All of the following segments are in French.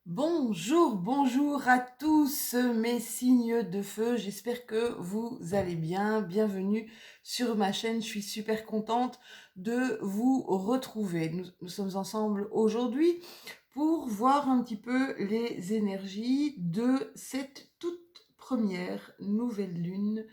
Bonjour, bonjour à tous mes signes de feu, j'espère que vous allez bien. Bienvenue sur ma chaîne, je suis super contente de vous retrouver. Nous sommes ensemble aujourd'hui pour voir un petit peu les énergies de cette toute première nouvelle lune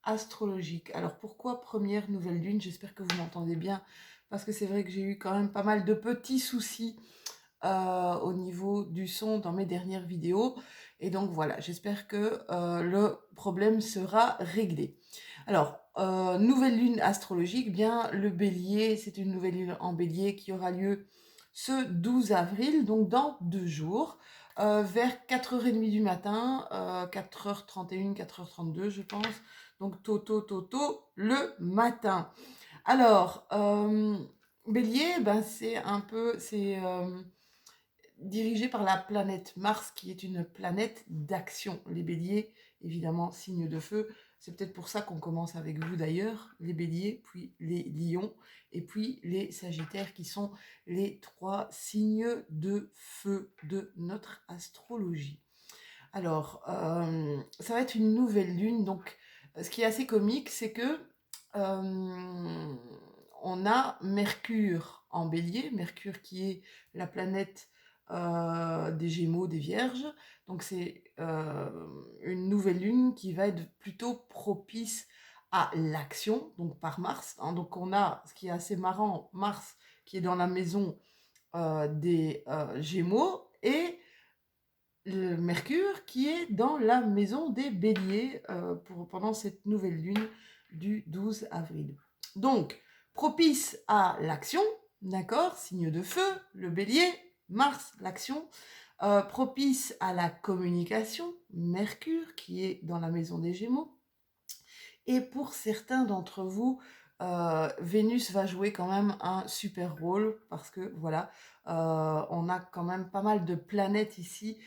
astrologique. Alors pourquoi première nouvelle lune? J'espère que vous m'entendez bien parce que c'est vrai que j'ai eu quand même pas mal de petits soucis au niveau du son dans mes dernières vidéos. Et donc voilà, j'espère que le problème sera réglé. Alors, nouvelle lune astrologique, bien le bélier, c'est une nouvelle lune en bélier qui aura lieu ce 12 avril, donc dans 2 jours, vers 4h30 du matin, 4h31, 4h32 je pense, donc tôt le matin. Alors, bélier, ben c'est un peu, dirigé par la planète Mars, qui est une planète d'action. Les béliers, évidemment, signe de feu. C'est peut-être pour ça qu'on commence avec vous d'ailleurs, les béliers, puis les lions, et puis les sagittaires, qui sont les 3 signes de feu de notre astrologie. Alors, ça va être une nouvelle lune, donc ce qui est assez comique, c'est que on a Mercure en bélier, Mercure qui est la planète des Gémeaux, des Vierges. Donc c'est une nouvelle lune qui va être plutôt propice à l'action, donc par Mars. Hein. Donc on a, ce qui est assez marrant, Mars qui est dans la maison des Gémeaux et le Mercure qui est dans la maison des Béliers pendant cette nouvelle lune du 12 avril. Donc, propice à l'action, d'accord, signe de feu, le Bélier, Mars, l'action, propice à la communication, Mercure qui est dans la maison des Gémeaux. Et pour certains d'entre vous, Vénus va jouer quand même un super rôle parce que voilà, on a quand même pas mal de planètes ici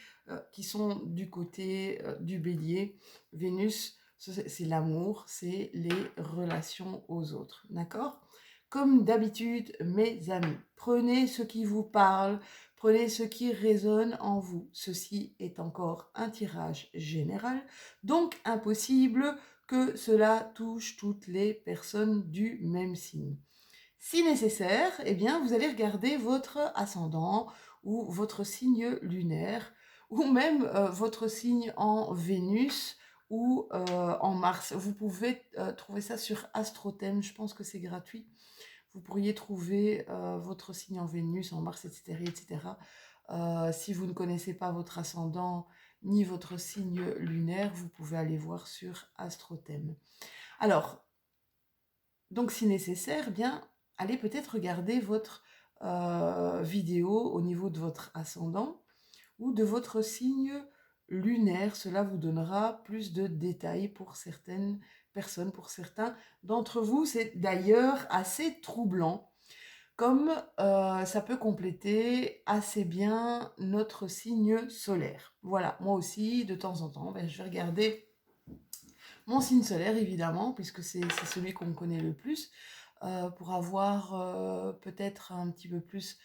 qui sont du côté du bélier. Vénus, c'est l'amour, c'est les relations aux autres, d'accord? Comme d'habitude, mes amis, prenez ce qui vous parle, prenez ce qui résonne en vous. Ceci est encore un tirage général, donc impossible que cela touche toutes les personnes du même signe. Si nécessaire, eh bien, vous allez regarder votre ascendant ou votre signe lunaire ou même votre signe en Vénus ou en Mars. Vous pouvez trouver ça sur AstroThème, je pense que c'est gratuit. Vous pourriez trouver votre signe en Vénus, en Mars, etc. etc. Si vous ne connaissez pas votre ascendant ni votre signe lunaire, vous pouvez aller voir sur AstroThème. Alors, donc si nécessaire, bien, allez peut-être regarder votre vidéo au niveau de votre ascendant ou de votre signe lunaire. Cela vous donnera plus de détails pour certaines personnes, pour certains d'entre vous. C'est d'ailleurs assez troublant, comme ça peut compléter assez bien notre signe solaire. Voilà, moi aussi, de temps en temps, je vais regarder mon signe solaire, évidemment, puisque c'est celui qu'on connaît le plus, pour avoir peut-être un petit peu plus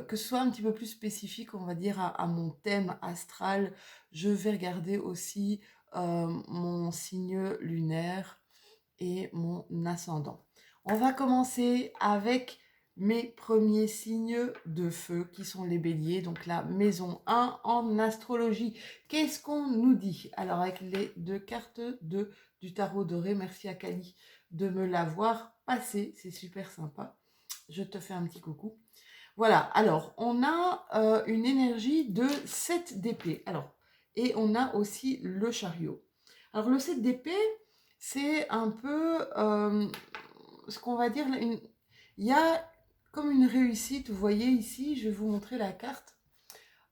que ce soit un petit peu plus spécifique, on va dire, à mon thème astral. Je vais regarder aussi mon signe lunaire et mon ascendant. On va commencer avec mes premiers signes de feu qui sont les béliers, donc la maison 1 en astrologie. Qu'est-ce qu'on nous dit? Alors avec les 2 cartes du tarot doré, merci à Kali de me l'avoir passé, c'est super sympa. Je te fais un petit coucou. Voilà, alors on a une énergie de 7 d'épée. Alors, et on a aussi le chariot. Alors le 7 d'épée, c'est un peu ce qu'on va dire, il y a comme une réussite. Vous voyez ici, je vais vous montrer la carte.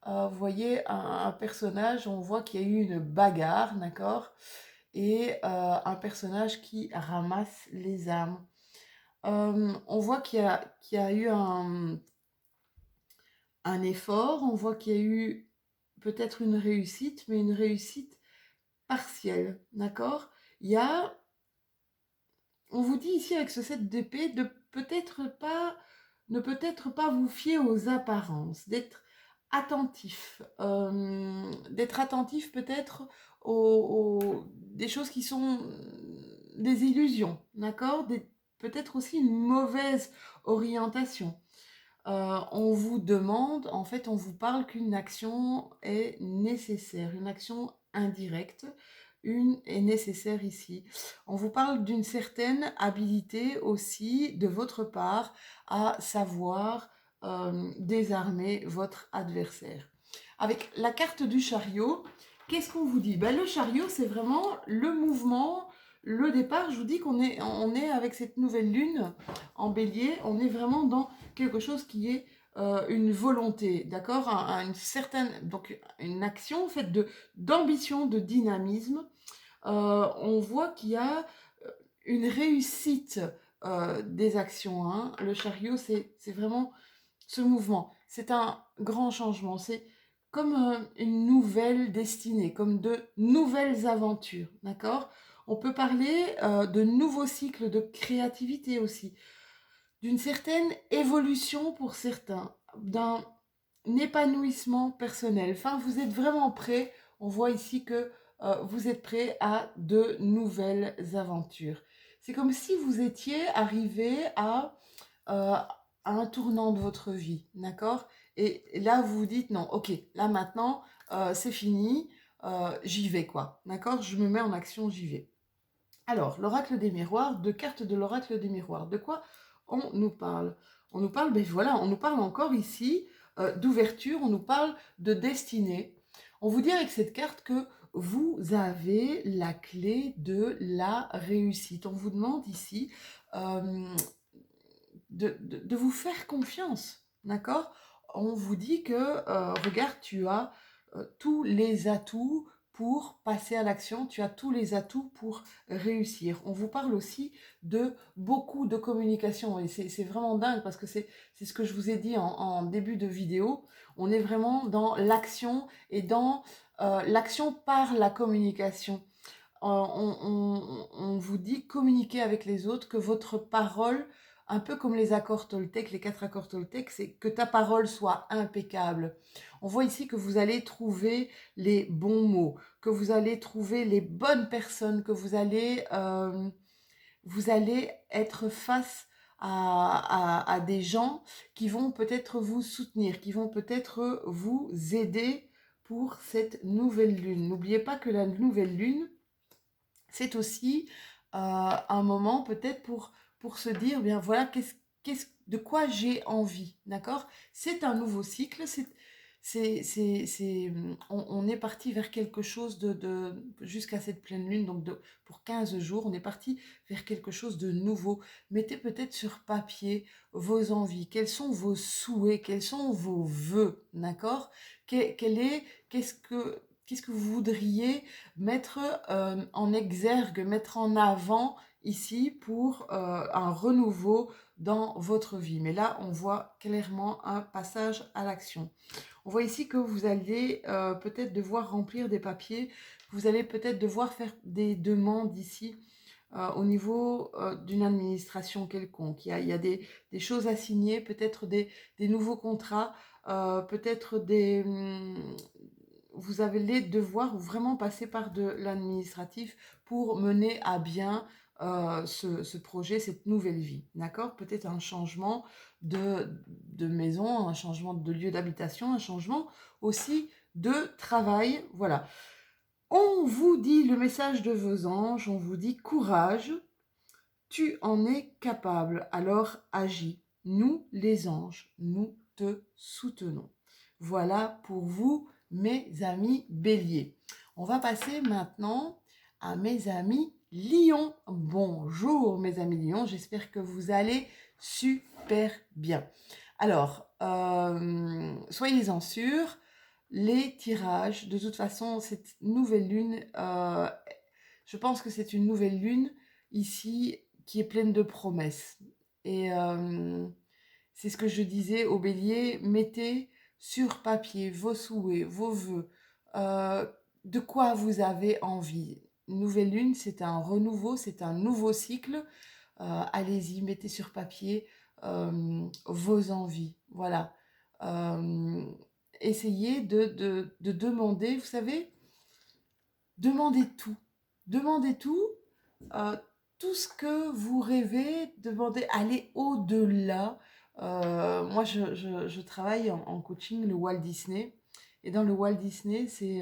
Vous voyez un personnage, on voit qu'il y a eu une bagarre, d'accord? Et un personnage qui ramasse les âmes. On voit qu'il y a eu un effort, on voit qu'il y a eu peut-être une réussite, mais une réussite partielle, d'accord? Il y a, on vous dit ici avec ce 7 d'épée de peut-être pas, ne peut-être pas vous fier aux apparences, d'être attentif, d'être attentif peut-être des choses qui sont des illusions, d'accord? Peut-être aussi une mauvaise orientation. On vous demande, en fait, on vous parle qu'une action est nécessaire, une action indirecte, une est nécessaire ici. On vous parle d'une certaine habilité aussi de votre part à savoir désarmer votre adversaire. Avec la carte du chariot, qu'est-ce qu'on vous dit? Ben, le chariot, c'est vraiment le mouvement, le départ. Je vous dis on est avec cette nouvelle lune en bélier, on est vraiment dans quelque chose qui est une volonté, d'accord, une certaine, donc une action faite d'ambition, de dynamisme. On voit qu'il y a une réussite des actions, hein. Le chariot, c'est vraiment ce mouvement. C'est un grand changement. C'est comme une nouvelle destinée, comme de nouvelles aventures, d'accord? On peut parler de nouveaux cycles de créativité aussi, d'une certaine évolution pour certains, d'un épanouissement personnel. Enfin, vous êtes vraiment prêt. On voit ici que vous êtes prêt à de nouvelles aventures. C'est comme si vous étiez arrivé à un tournant de votre vie, d'accord? Et là, vous vous dites, non, ok, là maintenant, c'est fini, j'y vais, quoi, d'accord? Je me mets en action, j'y vais. Alors, l'oracle des miroirs, deux cartes de l'oracle des miroirs. De quoi on nous parle? On nous parle, ben voilà, on nous parle encore ici d'ouverture, on nous parle de destinée. On vous dit avec cette carte que vous avez la clé de la réussite. On vous demande ici euh, de vous faire confiance, d'accord? On vous dit que, regarde, tu as tous les atouts pour passer à l'action, tu as tous les atouts pour réussir. On vous parle aussi de beaucoup de communication et c'est vraiment dingue parce que c'est ce que je vous ai dit en début de vidéo. On est vraiment dans l'action et dans l'action par la communication. On vous dit communiquer avec les autres, que votre parole, un peu comme les accords Toltec, les 4 accords Toltec, c'est que ta parole soit impeccable. On voit ici que vous allez trouver les bons mots, que vous allez trouver les bonnes personnes, que vous allez être face à des gens qui vont peut-être vous soutenir, qui vont peut-être vous aider pour cette nouvelle lune. N'oubliez pas que la nouvelle lune, c'est aussi un moment peut-être pour se dire, bien voilà, de quoi j'ai envie, d'accord? C'est un nouveau cycle, on est parti vers quelque chose jusqu'à cette pleine lune, donc pour 15 jours, on est parti vers quelque chose de nouveau. Mettez peut-être sur papier vos envies, quels sont vos souhaits, quels sont vos vœux, d'accord? Qu'est-ce que vous voudriez mettre en exergue, mettre en avant ici pour un renouveau dans votre vie. Mais là, on voit clairement un passage à l'action. On voit ici que vous allez peut-être devoir remplir des papiers, vous allez peut-être devoir faire des demandes ici au niveau d'une administration quelconque. Il y a des choses à signer, peut-être des nouveaux contrats, peut-être vous allez devoir vraiment passer par de l'administratif pour mener à bien ce projet, cette nouvelle vie, d'accord? Peut-être un changement de maison, un changement de lieu d'habitation, un changement aussi de travail, voilà. On vous dit le message de vos anges, on vous dit courage, tu en es capable, alors agis. Nous, les anges, nous te soutenons. Voilà pour vous, mes amis béliers. On va passer maintenant à mes amis lions. Bonjour, mes amis lions, j'espère que vous allez super bien. Alors, soyez-en sûrs, les tirages, de toute façon, cette nouvelle lune, je pense que c'est une nouvelle lune ici qui est pleine de promesses. Et c'est ce que je disais au bélier, mettez sur papier vos souhaits, vos vœux, euh, de quoi vous avez envie. Nouvelle lune, c'est un renouveau, c'est un nouveau cycle. Allez-y, mettez sur papier vos envies. Voilà. Euh, essayer de demander, vous savez, demandez tout. Demandez tout, euh, tout ce que vous rêvez, demandez, allez au-delà. Moi, je travaille en coaching, le Walt Disney. Et dans le Walt Disney, c'est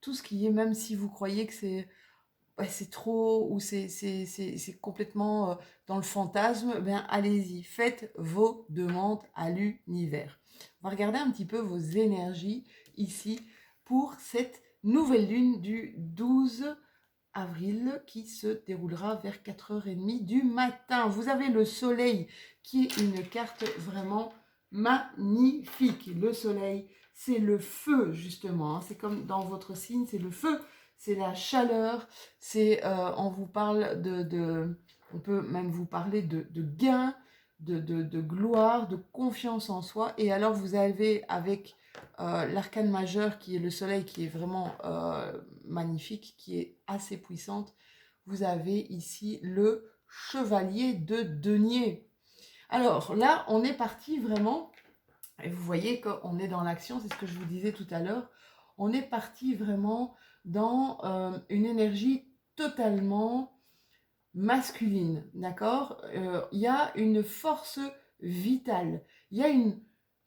tout ce qui est, même si vous croyez que c'est trop ou c'est complètement dans le fantasme, ben allez-y, faites vos demandes à l'univers. On va regarder un petit peu vos énergies ici pour cette nouvelle lune du 12 avril qui se déroulera vers 4h30 du matin. Vous avez le soleil qui est une carte vraiment magnifique. Le soleil, c'est le feu justement, hein. C'est comme dans votre signe, c'est le feu, c'est la chaleur, on vous parle on peut même vous parler de gain, de gloire, de confiance en soi. Et alors vous avez avec l'arcane majeur qui est le soleil, qui est vraiment magnifique, qui est assez puissante, vous avez ici le chevalier de denier. Alors là, on est parti vraiment, et vous voyez qu'on est dans l'action, c'est ce que je vous disais tout à l'heure, on est parti vraiment dans une énergie totalement masculine, d'accord. Il y a une force vitale, il y a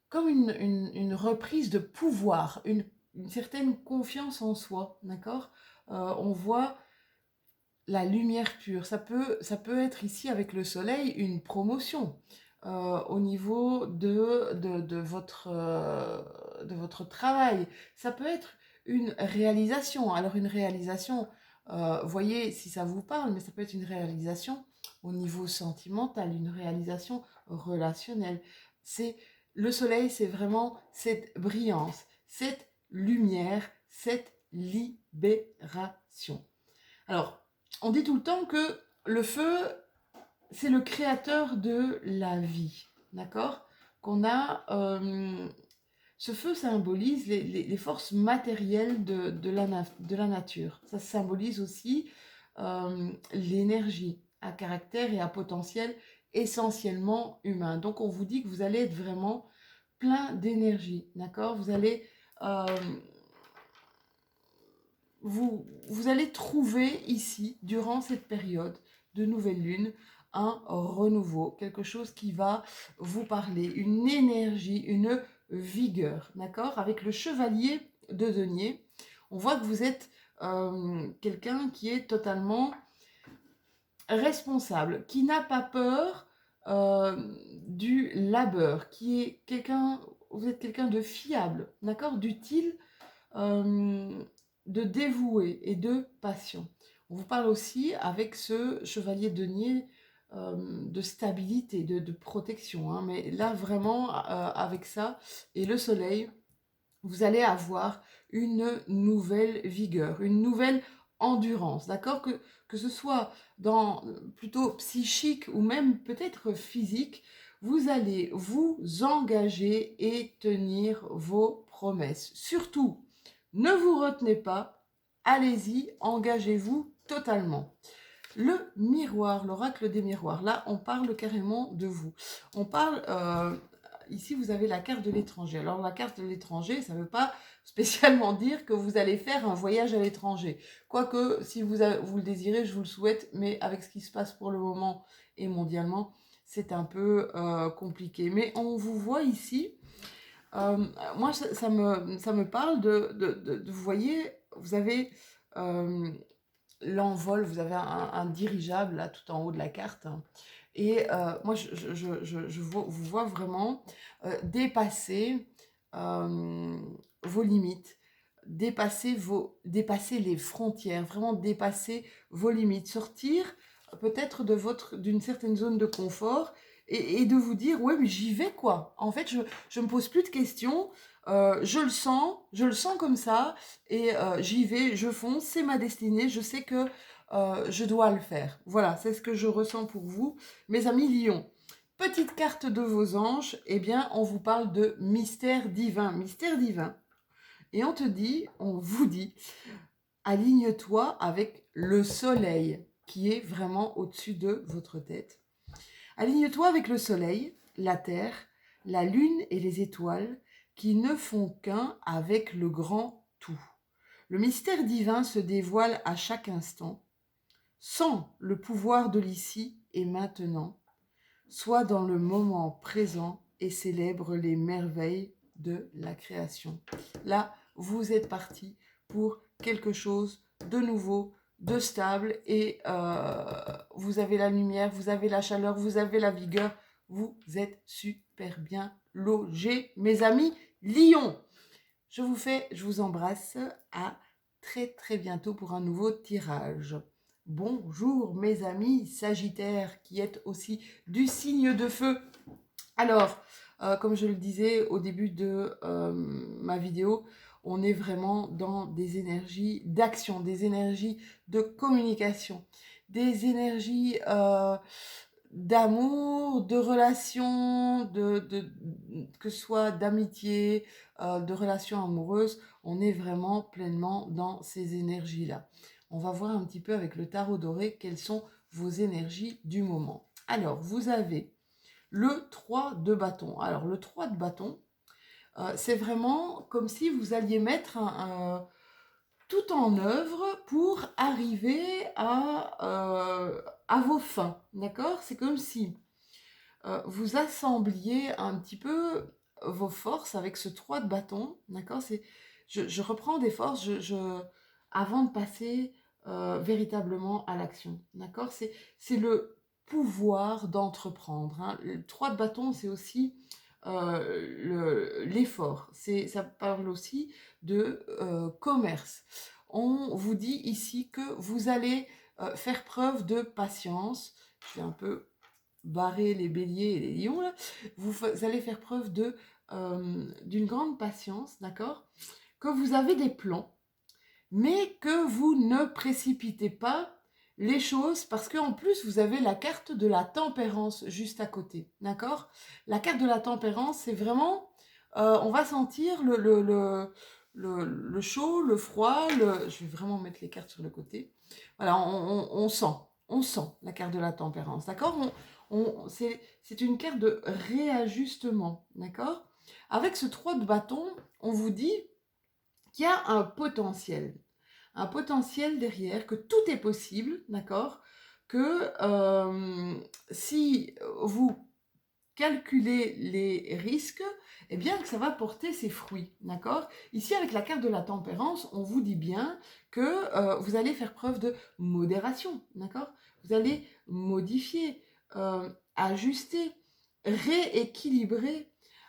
comme une reprise de pouvoir, une certaine confiance en soi, d'accord. On voit la lumière pure. Ça peut être ici avec le soleil une promotion au niveau de votre travail. Ça peut être une réalisation. Alors une réalisation, voyez si ça vous parle, mais ça peut être une réalisation au niveau sentimental, une réalisation relationnelle. Le soleil, c'est vraiment cette brillance, cette lumière, cette libération. Alors, on dit tout le temps que le feu, c'est le créateur de la vie, d'accord. Qu'on a, ce feu symbolise les forces matérielles de la nature. Ça symbolise aussi l'énergie à caractère et à potentiel essentiellement humain. Donc on vous dit que vous allez être vraiment plein d'énergie, d'accord. Vous allez vous allez trouver ici, durant cette période de nouvelle lune, un renouveau, quelque chose qui va vous parler, une énergie, une vigueur, d'accord. Avec le chevalier de denier, on voit que vous êtes quelqu'un qui est totalement responsable, qui n'a pas peur du labeur, vous êtes quelqu'un de fiable, d'accord, d'utile, de dévoué et de passion. On vous parle aussi avec ce chevalier denier de stabilité, de protection, hein. Mais là vraiment avec ça et le soleil, vous allez avoir une nouvelle vigueur, une nouvelle endurance, d'accord, que ce soit dans plutôt psychique ou même peut-être physique, vous allez vous engager et tenir vos promesses. Surtout, ne vous retenez pas, allez-y, engagez-vous totalement. Le miroir, l'oracle des miroirs, là on parle carrément de vous. On parle, ici vous avez la carte de l'étranger. Alors la carte de l'étranger, ça ne veut pas spécialement dire que vous allez faire un voyage à l'étranger. Quoique, si vous le désirez, je vous le souhaite, mais avec ce qui se passe pour le moment et mondialement, c'est un peu compliqué. Mais on vous voit ici, moi ça me parle vous voyez, vous avez l'envol, vous avez un dirigeable là tout en haut de la carte. Et moi, vous vois vraiment dépasser vos limites, dépasser les frontières, vraiment dépasser vos limites, sortir peut-être d'une certaine zone de confort et de vous dire, ouais, mais j'y vais quoi. En fait, je me pose plus de questions, je le sens comme ça, et j'y vais, je fonce, c'est ma destinée, je sais que je dois le faire. Voilà, c'est ce que je ressens pour vous, mes amis lions. Petite carte de vos anges, eh bien, on vous parle de mystère divin. Mystère divin. Et on vous dit, aligne-toi avec le soleil qui est vraiment au-dessus de votre tête. Aligne-toi avec le soleil, la terre, la lune et les étoiles qui ne font qu'un avec le grand tout. Le mystère divin se dévoile à chaque instant, sans le pouvoir de l'ici et maintenant, soit dans le moment présent et célèbre les merveilles de la création. Là, vous êtes parti pour quelque chose de nouveau, de stable, et vous avez la lumière, vous avez la chaleur, vous avez la vigueur, vous êtes super bien logés, mes amis Lion. Je vous embrasse, à très bientôt pour un nouveau tirage. Bonjour mes amis Sagittaires qui êtes aussi du signe de feu. Alors, comme je le disais au début de ma vidéo, on est vraiment dans des énergies d'action, des énergies de communication, des énergies d'amour, de relations, que ce soit d'amitié, de relations amoureuses. On est vraiment pleinement dans ces énergies-là. On va voir un petit peu avec le tarot doré quelles sont vos énergies du moment. Alors, vous avez le 3 de bâton. Alors, le 3 de bâton, c'est vraiment comme si vous alliez mettre tout en œuvre pour arriver à vos fins, d'accord? C'est comme si vous assembliez un petit peu vos forces avec ce 3 de bâton, d'accord? Je reprends des forces avant de passer véritablement à l'action, d'accord? C'est le pouvoir d'entreprendre, hein. Le 3 de bâton, c'est aussi l'effort. Ça parle aussi de commerce. On vous dit ici que vous allez faire preuve de patience. Je vais un peu barrer les béliers et les lions, là. Vous allez faire preuve d'une grande patience, d'accord? Que vous avez des plans, mais que vous ne précipitez pas les choses, parce qu'en plus, vous avez la carte de la tempérance juste à côté, d'accord? La carte de la tempérance, c'est vraiment, on va sentir le chaud, le froid, je vais vraiment mettre les cartes sur le côté. Voilà, on sent la carte de la tempérance, d'accord? C'est une carte de réajustement, d'accord? Avec ce 3 de bâton, on vous dit qu'il y a un potentiel derrière, que tout est possible, d'accord? Que si vous calculez les risques, eh bien que ça va porter ses fruits, d'accord? Ici, avec la carte de la tempérance, on vous dit bien que vous allez faire preuve de modération, d'accord? Vous allez modifier, ajuster, rééquilibrer.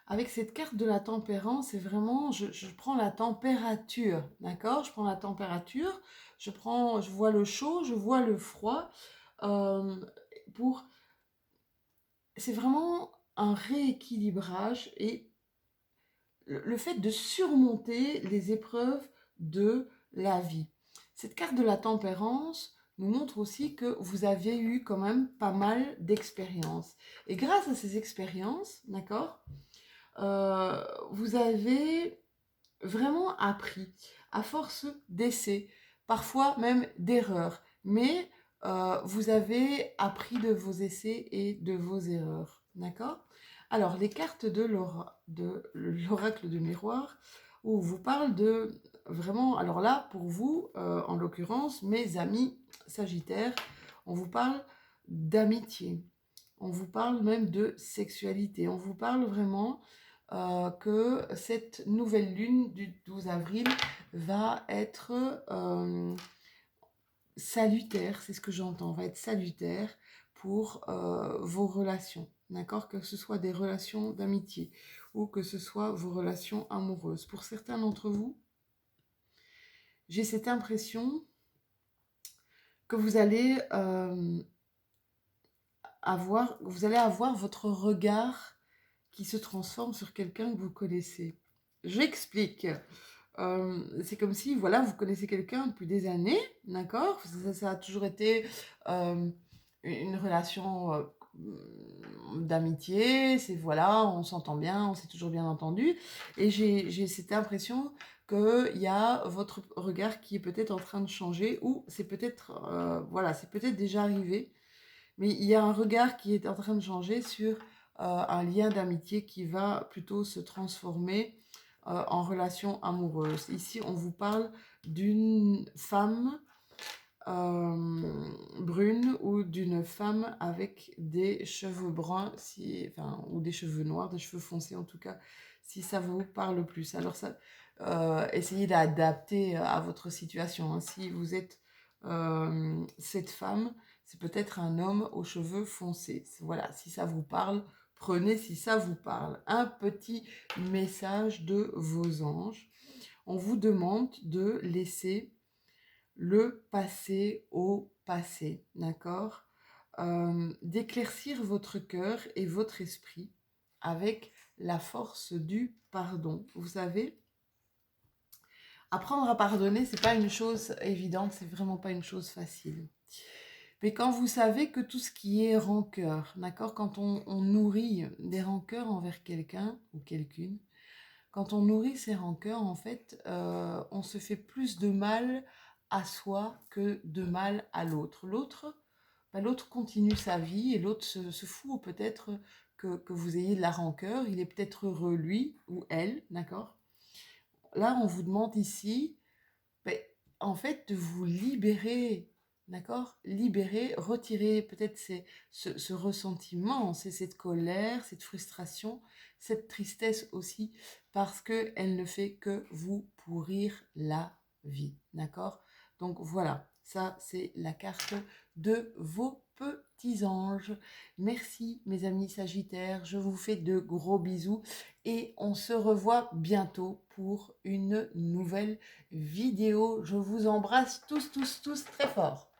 Avec cette carte de la tempérance, c'est vraiment, je prends la température, d'accord? Je prends la température, je vois le chaud, je vois le froid, euh, pour... C'est vraiment un rééquilibrage et le fait de surmonter les épreuves de la vie. Cette carte de la tempérance nous montre aussi que vous avez eu quand même pas mal d'expériences. Et grâce à ces expériences, d'accord, vous avez vraiment appris à force d'essais, parfois même d'erreurs, mais vous avez appris de vos essais et de vos erreurs, d'accord? Alors, les cartes de l'oracle de miroir, où vous parle de vraiment, alors là, pour vous, en l'occurrence, mes amis sagittaires, on vous parle d'amitié, on vous parle même de sexualité, on vous parle vraiment que cette nouvelle lune du 12 avril va être salutaire, c'est ce que j'entends, va être salutaire pour vos relations, d'accord? Que ce soit des relations d'amitié ou que ce soit vos relations amoureuses. Pour certains d'entre vous, j'ai cette impression que vous allez avoir votre regard qui se transforme sur quelqu'un que vous connaissez. J'explique. C'est comme si, voilà, vous connaissez quelqu'un depuis des années, d'accord? Ça a toujours été une relation d'amitié, c'est voilà, on s'entend bien, on s'est toujours bien entendu. Et j'ai cette impression qu'il y a votre regard qui est peut-être en train de changer, ou c'est peut-être, voilà, c'est peut-être déjà arrivé, mais il y a un regard qui est en train de changer sur un lien d'amitié qui va plutôt se transformer en relation amoureuse. Ici, on vous parle d'une femme brune ou d'une femme avec des cheveux bruns, si, enfin, ou des cheveux noirs, des cheveux foncés en tout cas, si ça vous parle plus. Alors ça, essayez d'adapter à votre situation, hein. Si vous êtes cette femme, c'est peut-être un homme aux cheveux foncés. Voilà, si ça vous parle, prenez si ça vous parle. Un petit message de vos anges. On vous demande de laisser le passé au passé, d'accord? D'éclaircir votre cœur et votre esprit avec la force du pardon. Vous savez, apprendre à pardonner, c'est pas une chose évidente, c'est vraiment pas une chose facile. Mais quand vous savez que tout ce qui est rancœur, d'accord, quand on nourrit des rancœurs envers quelqu'un ou quelqu'une, quand on nourrit ces rancœurs, en fait, on se fait plus de mal à soi que de mal à l'autre. L'autre continue sa vie et l'autre se fout peut-être que vous ayez de la rancœur. Il est peut-être heureux, lui ou elle, d'accord? Là, on vous demande ici, ben, en fait, de vous libérer, d'accord? Libérer, retirer peut-être ce ressentiment, c'est cette colère, cette frustration, cette tristesse aussi, parce qu'elle ne fait que vous pourrir la vie, d'accord? Donc voilà, ça c'est la carte de vos petits anges. Merci mes amis Sagittaires, je vous fais de gros bisous et on se revoit bientôt pour une nouvelle vidéo. Je vous embrasse tous, tous, tous très fort.